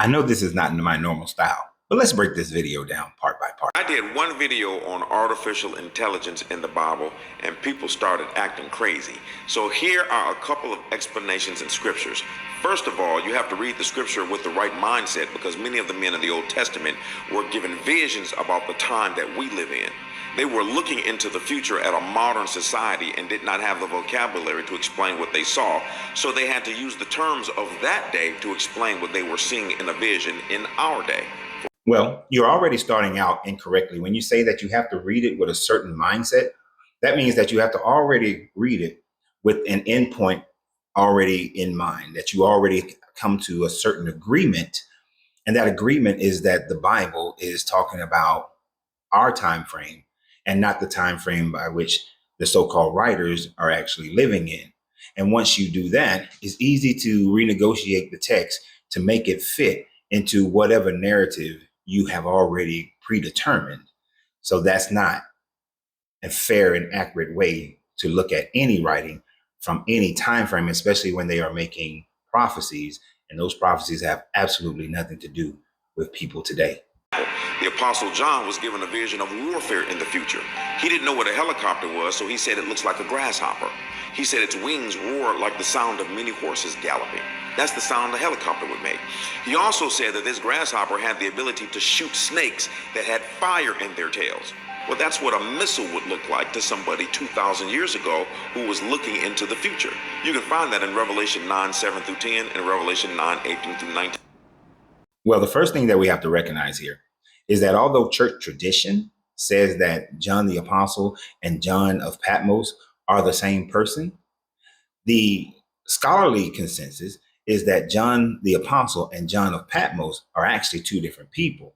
I know this is not my normal style, but let's break this video down part by part. I did one video on artificial intelligence in the Bible, and people started acting crazy. So here are a couple of explanations in scriptures. First of all, you have to read the scripture with the right mindset, because many of the men in the Old Testament were given visions about the time that we live in. They were looking into the future at a modern society and did not have the vocabulary to explain what they saw. So they had to use the terms of that day to explain what they were seeing in a vision in our day. Well, you're already starting out incorrectly. When you say that you have to read it with a certain mindset, that means that you have to already read it with an endpoint already in mind, that you already come to a certain agreement. And that agreement is that the Bible is talking about our time frame and not the time frame by which the so-called writers are actually living in. And once you do that, it's easy to renegotiate the text to make it fit into whatever narrative you have already predetermined. So that's not a fair and accurate way to look at any writing from any time frame, especially when they are making prophecies, and those prophecies have absolutely nothing to do with people today. The Apostle John was given a vision of warfare in the future. He didn't know what a helicopter was, so he said it looks like a grasshopper. He said its wings roar like the sound of many horses galloping. That's the sound a helicopter would make. He also said that this grasshopper had the ability to shoot snakes that had fire in their tails. Well, that's what a missile would look like to somebody 2,000 years ago who was looking into the future. You can find that in Revelation 9:7-10 and Revelation 9:18-19. Well, the first thing that we have to recognize here is that although church tradition says that John the Apostle and John of Patmos are the same person, the scholarly consensus is that John the Apostle and John of Patmos are actually two different people.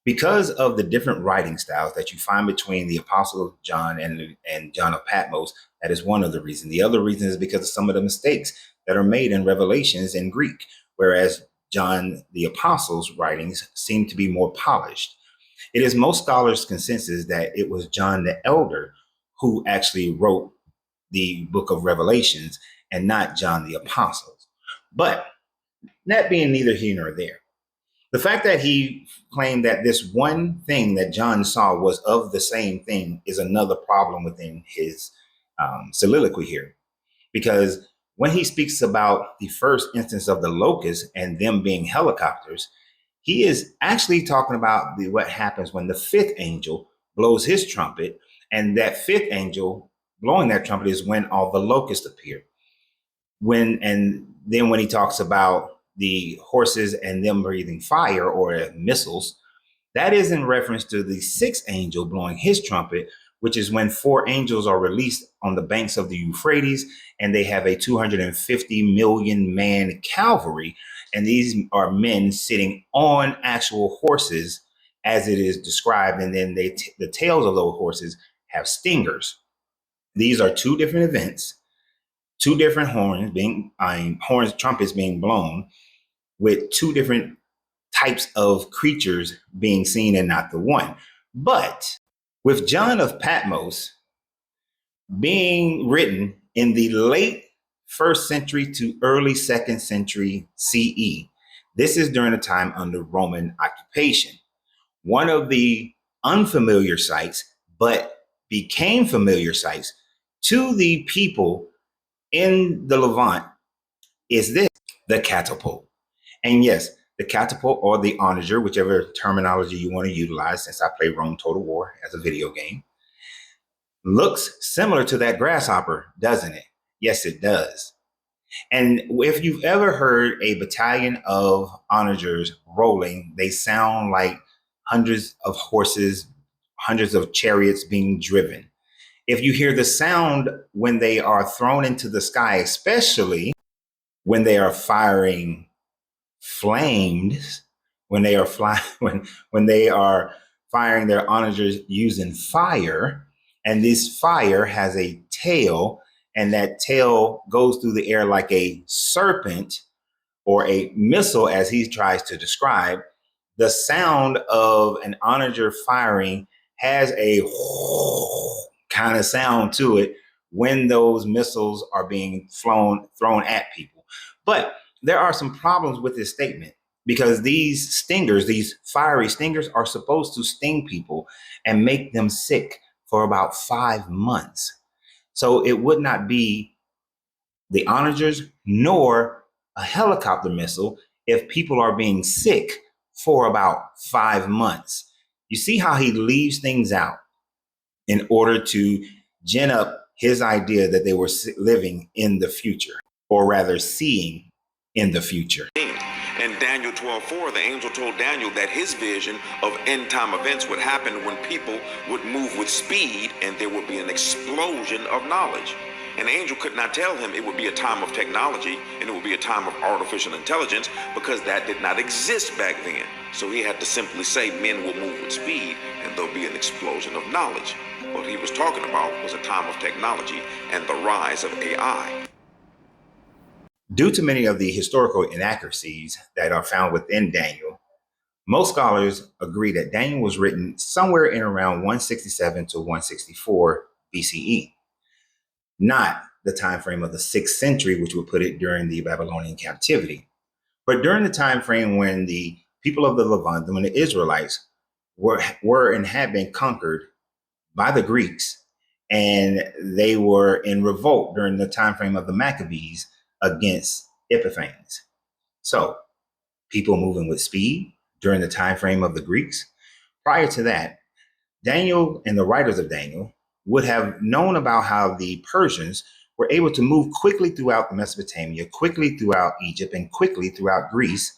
Because of the different writing styles that you find between the Apostle John and John of Patmos, that is one of the reasons. The other reason is because of some of the mistakes that are made in Revelations in Greek, whereas John the Apostle's writings seem to be more polished. It is most scholars' consensus that it was John the Elder who actually wrote the book of Revelations and not John the Apostle. But that being neither here nor there, the fact that he claimed that this one thing that John saw was of the same thing is another problem within his soliloquy here. Because when he speaks about the first instance of the locusts and them being helicopters, he is actually talking about what happens when the fifth angel blows his trumpet, and that fifth angel blowing that trumpet is when all the locusts appear. And then when he talks about the horses and them breathing fire or missiles, that is in reference to the sixth angel blowing his trumpet, which is when four angels are released on the banks of the Euphrates, and they have a 250 million man cavalry. And these are men sitting on actual horses as it is described. And then the tails of those horses have stingers. These are two different events, two different trumpets being blown with two different types of creatures being seen and not the one. But with John of Patmos being written in the late first century to early second century CE, this is during a time under Roman occupation. One of the unfamiliar sites, but became familiar sites to the people in the Levant, is this, the catapult. And yes, the catapult or the onager, whichever terminology you want to utilize, since I play Rome Total War as a video game, looks similar to that grasshopper, doesn't it? Yes, it does. And if you've ever heard a battalion of onagers rolling, they sound like hundreds of horses, hundreds of chariots being driven. If you hear the sound when they are thrown into the sky, especially when they are firing flames, when they are when they are firing their onagers using fire, and this fire has a tail, and that tail goes through the air like a serpent or a missile, as he tries to describe, the sound of an onager firing has a kind of sound to it when those missiles are being thrown at people. But there are some problems with this statement. because these stingers, these fiery stingers, are supposed to sting people and make them sick for about 5 months. So it would not be the onagers nor a helicopter missile if people are being sick for about 5 months. You see how he leaves things out in order to gin up his idea that they were living in the future, or rather seeing in the future. In Daniel 12:4, the angel told Daniel that his vision of end time events would happen when people would move with speed and there would be an explosion of knowledge. An angel could not tell him it would be a time of technology and it would be a time of artificial intelligence, because that did not exist back then. So he had to simply say men will move with speed and there'll be an explosion of knowledge. What he was talking about was a time of technology and the rise of AI. Due to many of the historical inaccuracies that are found within Daniel, most scholars agree that Daniel was written somewhere in around 167 to 164 BCE, not the time frame of the 6th century, which would put it during the Babylonian captivity, but during the time frame when the people of the Levant, when the Israelites were and had been conquered by the Greeks, and they were in revolt during the time frame of the Maccabees against Epiphanes. So people moving with speed during the time frame of the Greeks. Prior to that, Daniel and the writers of Daniel would have known about how the Persians were able to move quickly throughout Mesopotamia, quickly throughout Egypt, and quickly throughout Greece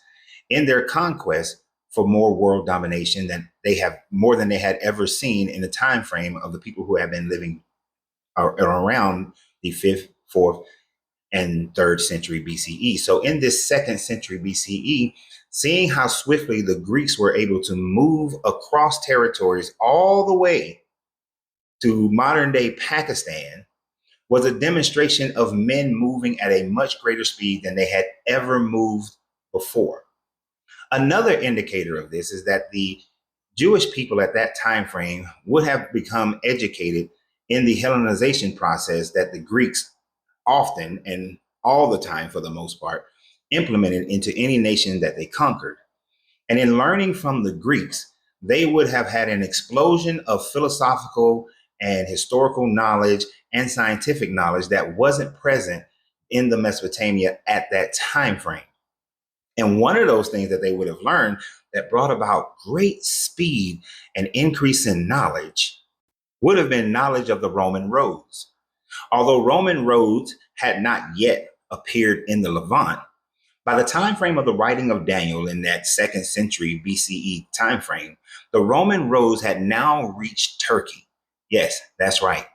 in their conquest for more world domination than they had ever seen in the time frame of the people who have been living around the 5th, 4th, and 3rd century BCE. So in this 2nd century BCE, seeing how swiftly the Greeks were able to move across territories all the way to modern day Pakistan was a demonstration of men moving at a much greater speed than they had ever moved before. Another indicator of this is that the Jewish people at that time frame would have become educated in the Hellenization process that the Greeks often and all the time, for the most part, implemented into any nation that they conquered. And in learning from the Greeks, they would have had an explosion of philosophical and historical knowledge and scientific knowledge that wasn't present in the Mesopotamia at that time frame. And one of those things that they would have learned that brought about great speed and increase in knowledge would have been knowledge of the Roman roads. Although Roman roads had not yet appeared in the Levant, by the time frame of the writing of Daniel in that 2nd century BCE time frame, the Roman roads had now reached Turkey. Yes, that's right.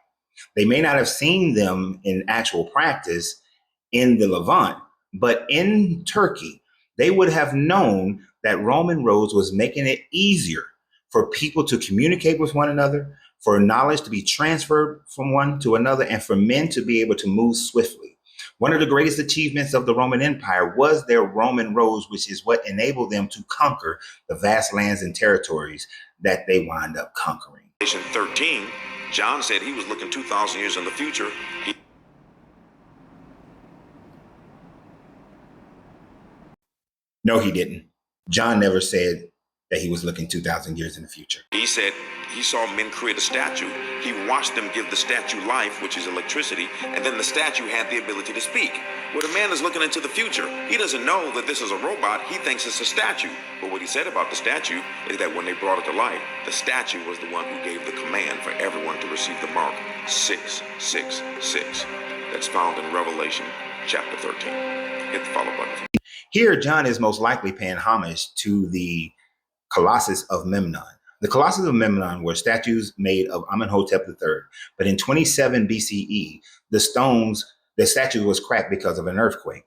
They may not have seen them in actual practice in the Levant, but in Turkey, they would have known that Roman roads was making it easier for people to communicate with one another, for knowledge to be transferred from one to another, and for men to be able to move swiftly. One of the greatest achievements of the Roman Empire was their Roman roads, which is what enabled them to conquer the vast lands and territories that they wind up conquering. 13, John said he was looking 2,000 years in the future. No, he didn't. John never said that he was looking 2,000 years in the future. He said he saw men create a statue. He watched them give the statue life, which is electricity, and then the statue had the ability to speak. When a man is looking into the future, he doesn't know that this is a robot. He thinks it's a statue. But what he said about the statue is that when they brought it to life, the statue was the one who gave the command for everyone to receive the mark 666. That's found in Revelation chapter 13. Hit the follow button. Here, John is most likely paying homage to the Colossus of Memnon. The Colossus of Memnon were statues made of Amenhotep III, but in 27 BCE, the statue was cracked because of an earthquake.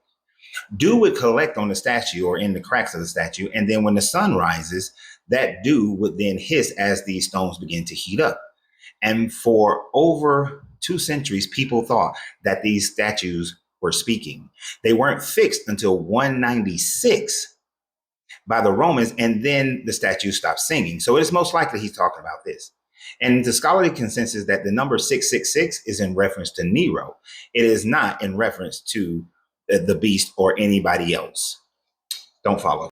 Dew would collect on the statue or in the cracks of the statue, and then when the sun rises, that dew would then hiss as these stones begin to heat up. And for over 2 centuries, people thought that these statues were speaking. They weren't fixed until 196 by the Romans, and then the statue stopped singing. So it is most likely he's talking about this. And the scholarly consensus that the number 666 is in reference to Nero. It is not in reference to the beast or anybody else. Don't follow.